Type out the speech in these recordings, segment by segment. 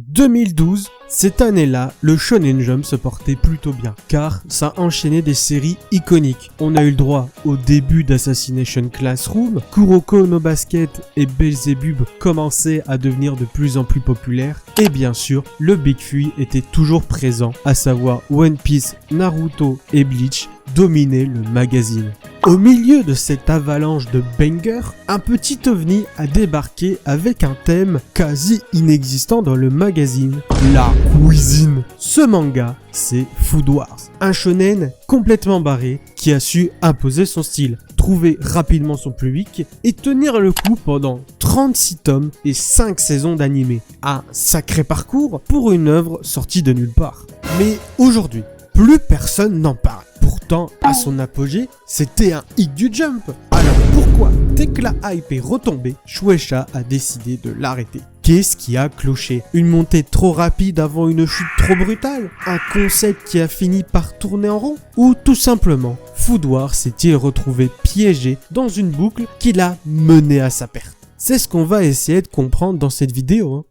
2012, cette année-là, le Shonen Jump se portait plutôt bien, car ça enchaînait des séries iconiques. On a eu le droit au début d'Assassination Classroom, Kuroko no Basket et Belzebub commençaient à devenir de plus en plus populaires, et bien sûr, le Big Three était toujours présent, à savoir One Piece, Naruto et Bleach, dominaient le magazine. Au milieu de cette avalanche de bangers, un petit ovni a débarqué avec un thème quasi inexistant dans le magazine, la cuisine. Ce manga, c'est Food Wars, un shonen complètement barré qui a su imposer son style, trouver rapidement son public et tenir le coup pendant 36 tomes et 5 saisons d'animé. Un sacré parcours pour une œuvre sortie de nulle part. Mais aujourd'hui, plus personne n'en parle. Pourtant, à son apogée, c'était un hit du Jump. Alors pourquoi, dès que la hype est retombée, Shueisha a décidé de l'arrêter? Qu'est-ce qui a cloché? Une montée trop rapide avant une chute trop brutale? Un concept qui a fini par tourner en rond? Ou tout simplement, Food Wars s'est-il retrouvé piégé dans une boucle qui l'a mené à sa perte? C'est ce qu'on va essayer de comprendre dans cette vidéo.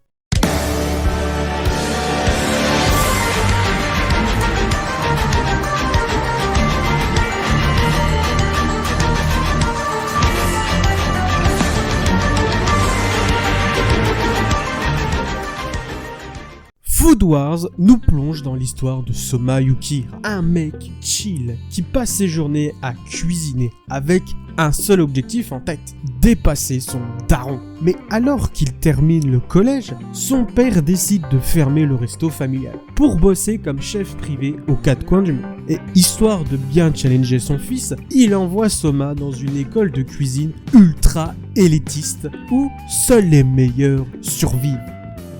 Food Wars nous plonge dans l'histoire de Soma Yukihira, un mec chill qui passe ses journées à cuisiner avec un seul objectif en tête, dépasser son daron. Mais alors qu'il termine le collège, son père décide de fermer le resto familial pour bosser comme chef privé aux quatre coins du monde. Et histoire de bien challenger son fils, il envoie Soma dans une école de cuisine ultra élitiste où seuls les meilleurs survivent.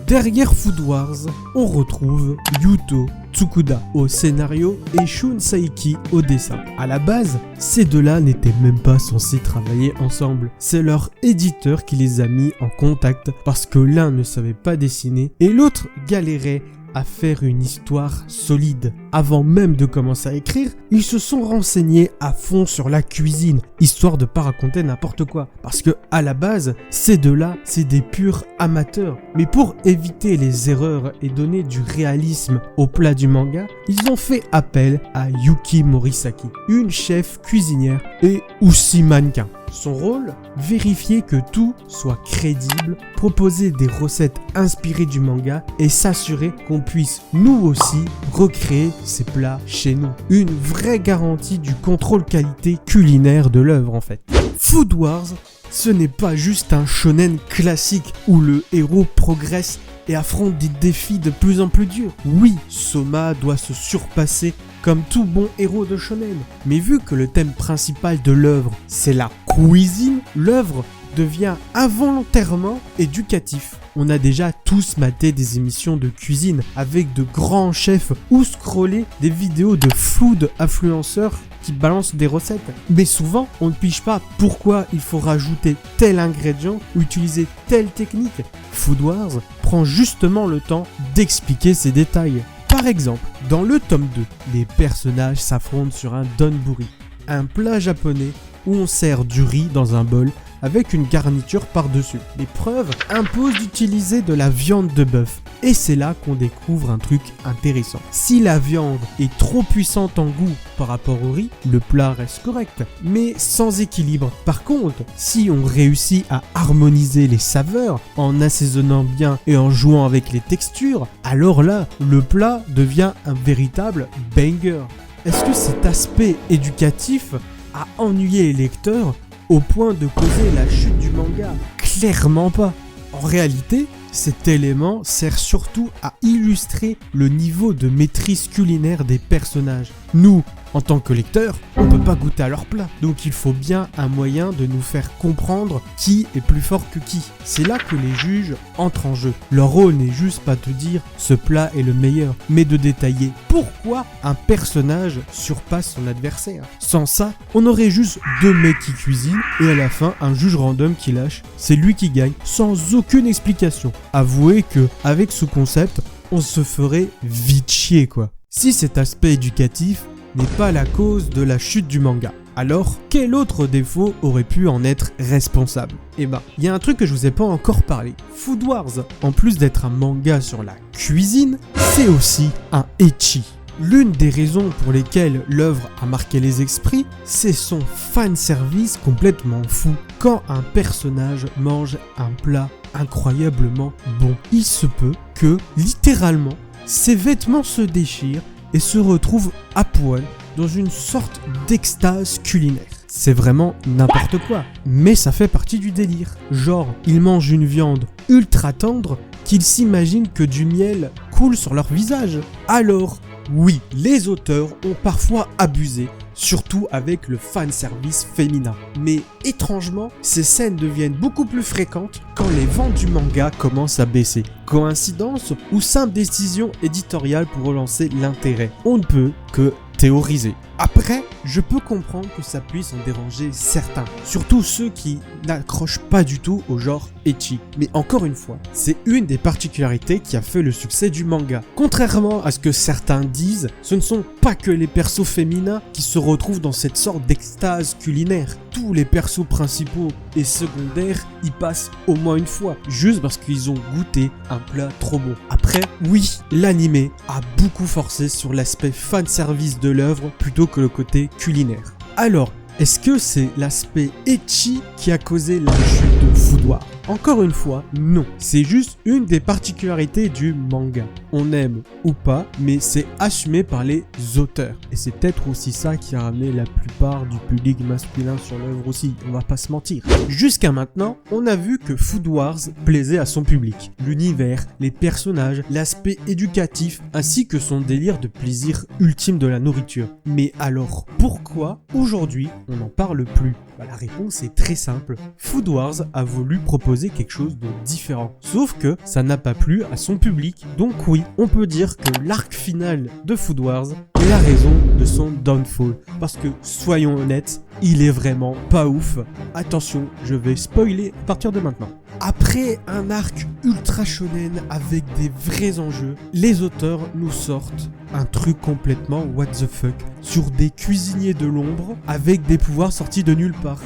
Derrière Food Wars, on retrouve Yuto Tsukuda au scénario et Shun Saiki au dessin. À la base, ces deux-là n'étaient même pas censés travailler ensemble. C'est leur éditeur qui les a mis en contact parce que l'un ne savait pas dessiner et l'autre galérait à faire une histoire solide. Avant même de commencer à écrire, ils se sont renseignés à fond sur la cuisine, histoire de pas raconter n'importe quoi. Parce que à la base, ces deux-là, c'est des purs amateurs. Mais pour éviter les erreurs et donner du réalisme au plat du manga, ils ont fait appel à Yuki Morisaki, une chef cuisinière et aussi mannequin. Son rôle, vérifier que tout soit crédible, proposer des recettes inspirées du manga et s'assurer qu'on puisse nous aussi recréer ces plats chez nous. Une vraie garantie du contrôle qualité culinaire de l'œuvre en fait. Food Wars, ce n'est pas juste un shonen classique où le héros progresse et affronte des défis de plus en plus durs. Oui, Soma doit se surpasser comme tout bon héros de shonen. Mais vu que le thème principal de l'œuvre, c'est la cuisine, l'œuvre devient involontairement éducatif. On a déjà tous maté des émissions de cuisine avec de grands chefs ou scrollé des vidéos de food influenceurs qui balancent des recettes. Mais souvent, on ne pige pas pourquoi il faut rajouter tel ingrédient ou utiliser telle technique. Food Wars prend justement le temps d'expliquer ces détails. Par exemple, dans le tome 2, les personnages s'affrontent sur un donburi, un plat japonais où on sert du riz dans un bol avec une garniture par-dessus. L'épreuve impose d'utiliser de la viande de bœuf et c'est là qu'on découvre un truc intéressant. Si la viande est trop puissante en goût par rapport au riz, le plat reste correct, mais sans équilibre. Par contre, si on réussit à harmoniser les saveurs en assaisonnant bien et en jouant avec les textures, alors là, le plat devient un véritable banger. Est-ce que cet aspect éducatif a ennuyé les lecteurs au point de causer la chute du manga? Clairement pas. En réalité, cet élément sert surtout à illustrer le niveau de maîtrise culinaire des personnages. Nous, en tant que lecteurs, on peut pas goûter à leur plat. Donc il faut bien un moyen de nous faire comprendre qui est plus fort que qui. C'est là que les juges entrent en jeu. Leur rôle n'est juste pas de dire ce plat est le meilleur, mais de détailler pourquoi un personnage surpasse son adversaire. Sans ça, on aurait juste deux mecs qui cuisinent et à la fin un juge random qui lâche. C'est lui qui gagne sans aucune explication. Avouez que avec ce concept, on se ferait vite chier quoi. Si cet aspect éducatif n'est pas la cause de la chute du manga. Alors, quel autre défaut aurait pu en être responsable? Eh ben, il y a un truc que je vous ai pas encore parlé. Food Wars, en plus d'être un manga sur la cuisine, c'est aussi un ecchi. L'une des raisons pour lesquelles l'œuvre a marqué les esprits, c'est son fanservice complètement fou. Quand un personnage mange un plat incroyablement bon, il se peut que, littéralement, ses vêtements se déchirent et se retrouvent à poil dans une sorte d'extase culinaire. C'est vraiment n'importe quoi, mais ça fait partie du délire. Genre, ils mangent une viande ultra tendre qu'ils s'imaginent que du miel coule sur leur visage. Alors, oui, les auteurs ont parfois abusé, surtout avec le fanservice féminin. Mais étrangement, ces scènes deviennent beaucoup plus fréquentes quand les ventes du manga commencent à baisser. Coïncidence ou simple décision éditoriale pour relancer l'intérêt? On ne peut que théoriser. Après, je peux comprendre que ça puisse en déranger certains, surtout ceux qui n'accrochent pas du tout au genre ecchi. Mais encore une fois, c'est une des particularités qui a fait le succès du manga. Contrairement à ce que certains disent, ce ne sont pas que les persos féminins qui se retrouvent dans cette sorte d'extase culinaire. Tous les persos principaux et secondaires y passent au moins une fois, juste parce qu'ils ont goûté un plat trop bon. Après, oui, l'anime a beaucoup forcé sur l'aspect fanservice de l'œuvre plutôt que le côté culinaire. Alors, est-ce que c'est l'aspect ecchi qui a causé la chute de Food Wars? Encore une fois, non. C'est juste une des particularités du manga. On aime ou pas, mais c'est assumé par les auteurs. Et c'est peut-être aussi ça qui a ramené la plupart du public masculin sur l'œuvre aussi, on va pas se mentir. Jusqu'à maintenant, on a vu que Food Wars plaisait à son public. L'univers, les personnages, l'aspect éducatif, ainsi que son délire de plaisir ultime de la nourriture. Mais alors, pourquoi aujourd'hui on n'en parle plus? La réponse est très simple. Food Wars a voulu proposer quelque chose de différent. Sauf que ça n'a pas plu à son public. Donc oui, on peut dire que l'arc final de Food Wars est la raison de son downfall. Parce que, soyons honnêtes, il est vraiment pas ouf. Attention, je vais spoiler à partir de maintenant. Après un arc ultra shonen avec des vrais enjeux, les auteurs nous sortent un truc complètement what the fuck sur des cuisiniers de l'ombre avec des pouvoirs sortis de nulle part.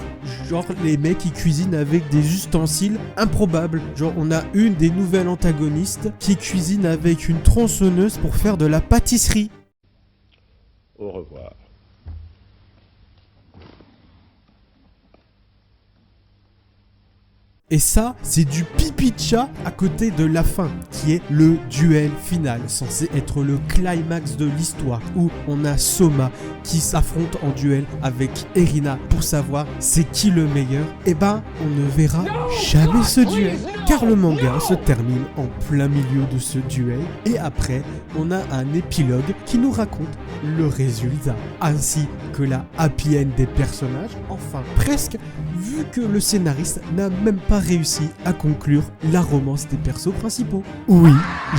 Genre les mecs qui cuisinent avec des ustensiles improbables. Genre on a une des nouvelles antagonistes qui cuisine avec une tronçonneuse pour faire de la pâtisserie. Au revoir. Et ça, c'est du pipi de chat à côté de la fin, qui est le duel final, censé être le climax de l'histoire, où on a Soma qui s'affronte en duel avec Erina pour savoir c'est qui le meilleur. Et ben, on ne verra jamais ce duel, car le manga se termine en plein milieu de ce duel, et après, on a un épilogue qui nous raconte le résultat, ainsi que la happy end des personnages, enfin presque, vu que le scénariste n'a même pas réussi à conclure la romance des persos principaux. Oui,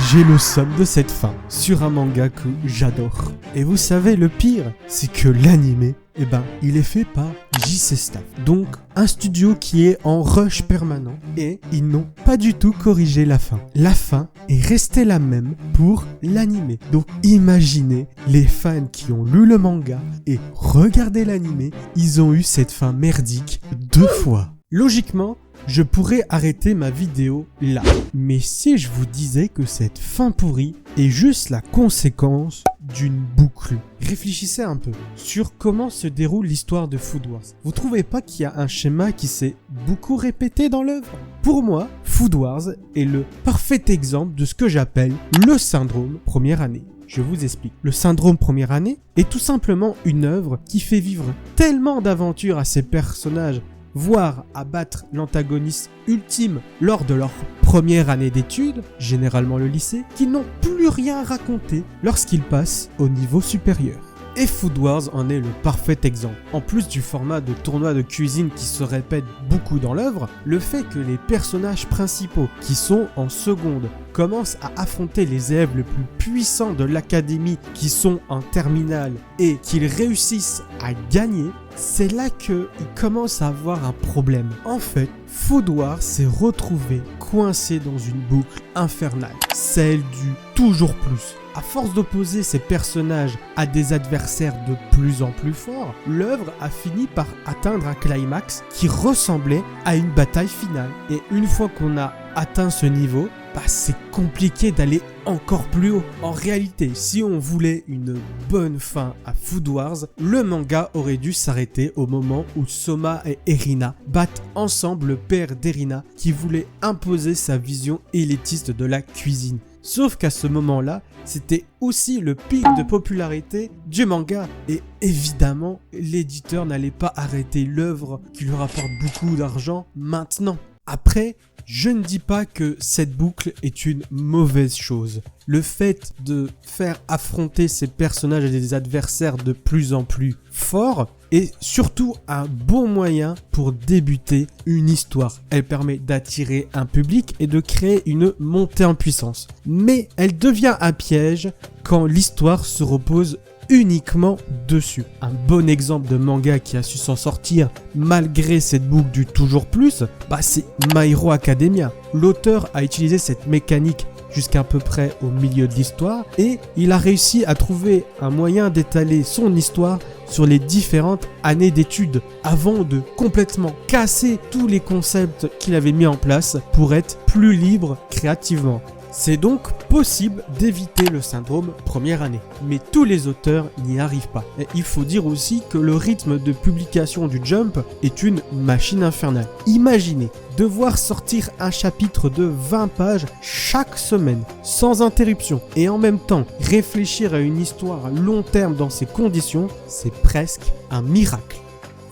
j'ai le somme de cette fin sur un manga que j'adore. Et vous savez le pire, c'est que l'anime, eh ben, il est fait par JC Staff. Donc, un studio qui est en rush permanent et ils n'ont pas du tout corrigé la fin. La fin est restée la même pour l'anime. Donc, imaginez les fans qui ont lu le manga et regardé l'anime, ils ont eu cette fin merdique 2 fois. Logiquement, je pourrais arrêter ma vidéo là. Mais si je vous disais que cette fin pourrie est juste la conséquence d'une boucle. Réfléchissez un peu sur comment se déroule l'histoire de Food Wars. Vous trouvez pas qu'il y a un schéma qui s'est beaucoup répété dans l'œuvre? Pour moi, Food Wars est le parfait exemple de ce que j'appelle le syndrome première année. Je vous explique. Le syndrome première année est tout simplement une œuvre qui fait vivre tellement d'aventures à ses personnages, voire abattre l'antagoniste ultime lors de leur première année d'études, généralement le lycée, qui n'ont plus rien à raconter lorsqu'ils passent au niveau supérieur. Et Food Wars en est le parfait exemple. En plus du format de tournoi de cuisine qui se répète beaucoup dans l'œuvre, le fait que les personnages principaux qui sont en seconde commencent à affronter les élèves les plus puissants de l'académie qui sont en terminale et qu'ils réussissent à gagner, c'est là qu'ils commencent à avoir un problème. En fait, Food Wars s'est retrouvé coincé dans une boucle infernale, celle du toujours plus. À force d'opposer ces personnages à des adversaires de plus en plus forts, l'œuvre a fini par atteindre un climax qui ressemblait à une bataille finale. Et une fois qu'on a atteint ce niveau, c'est compliqué d'aller encore plus haut. En réalité, si on voulait une bonne fin à Food Wars, le manga aurait dû s'arrêter au moment où Soma et Erina battent ensemble le père d'Erina qui voulait imposer sa vision élitiste de la cuisine. Sauf qu'à ce moment-là, c'était aussi le pic de popularité du manga. Et évidemment, l'éditeur n'allait pas arrêter l'œuvre qui lui rapporte beaucoup d'argent maintenant. Après, je ne dis pas que cette boucle est une mauvaise chose. Le fait de faire affronter ces personnages à des adversaires de plus en plus forts est surtout un bon moyen pour débuter une histoire. Elle permet d'attirer un public et de créer une montée en puissance. Mais elle devient un piège quand l'histoire se repose uniquement dessus. Un bon exemple de manga qui a su s'en sortir malgré cette boucle du toujours plus, c'est My Hero Academia. L'auteur a utilisé cette mécanique jusqu'à peu près au milieu de l'histoire et il a réussi à trouver un moyen d'étaler son histoire sur les différentes années d'études avant de complètement casser tous les concepts qu'il avait mis en place pour être plus libre créativement. C'est donc possible d'éviter le syndrome première année, mais tous les auteurs n'y arrivent pas. Et il faut dire aussi que le rythme de publication du Jump est une machine infernale. Imaginez devoir sortir un chapitre de 20 pages chaque semaine, sans interruption, et en même temps réfléchir à une histoire à long terme dans ces conditions, c'est presque un miracle.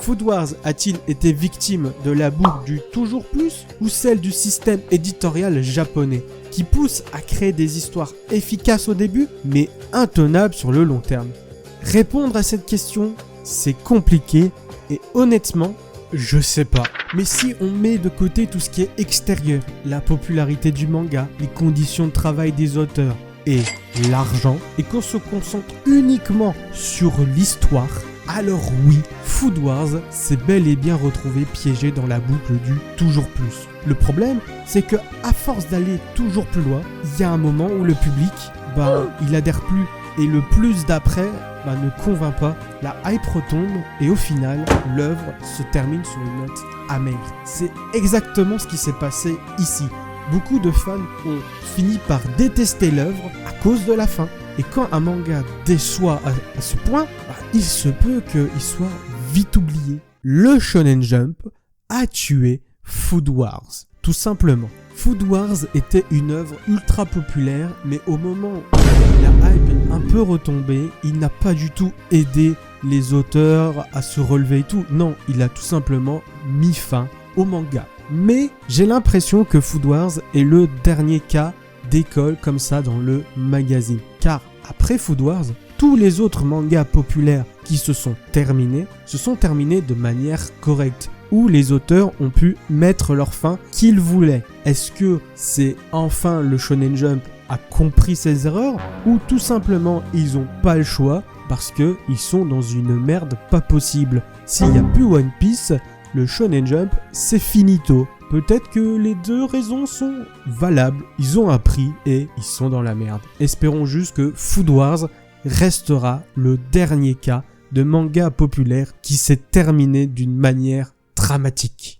Food Wars a-t-il été victime de la boucle du toujours plus ou celle du système éditorial japonais qui pousse à créer des histoires efficaces au début mais intenables sur le long terme? Répondre à cette question, c'est compliqué et honnêtement, je sais pas. Mais si on met de côté tout ce qui est extérieur, la popularité du manga, les conditions de travail des auteurs et l'argent, et qu'on se concentre uniquement sur l'histoire, alors oui, Food Wars s'est bel et bien retrouvé piégé dans la boucle du toujours plus. Le problème, c'est que à force d'aller toujours plus loin, il y a un moment où le public, il adhère plus. Et le plus d'après ne convainc pas, la hype retombe et au final, l'œuvre se termine sur une note amère. C'est exactement ce qui s'est passé ici. Beaucoup de fans ont fini par détester l'œuvre à cause de la fin. Et quand un manga déçoit à ce point, il se peut qu'il soit vite oublié. Le Shonen Jump a tué Food Wars, tout simplement. Food Wars était une œuvre ultra populaire, mais au moment où la hype est un peu retombée, il n'a pas du tout aidé les auteurs à se relever et tout. Non, il a tout simplement mis fin au manga. Mais j'ai l'impression que Food Wars est le dernier cas d'école comme ça dans le magazine. Car après Food Wars, tous les autres mangas populaires qui se sont terminés de manière correcte, où les auteurs ont pu mettre leur fin qu'ils voulaient. Est-ce que c'est enfin le Shonen Jump a compris ses erreurs ou tout simplement ils n'ont pas le choix parce qu'ils sont dans une merde pas possible? S'il n'y a plus One Piece, le Shonen Jump c'est finito. Peut-être que les deux raisons sont valables. Ils ont appris et ils sont dans la merde. Espérons juste que Food Wars restera le dernier cas de manga populaire qui s'est terminé d'une manière dramatique.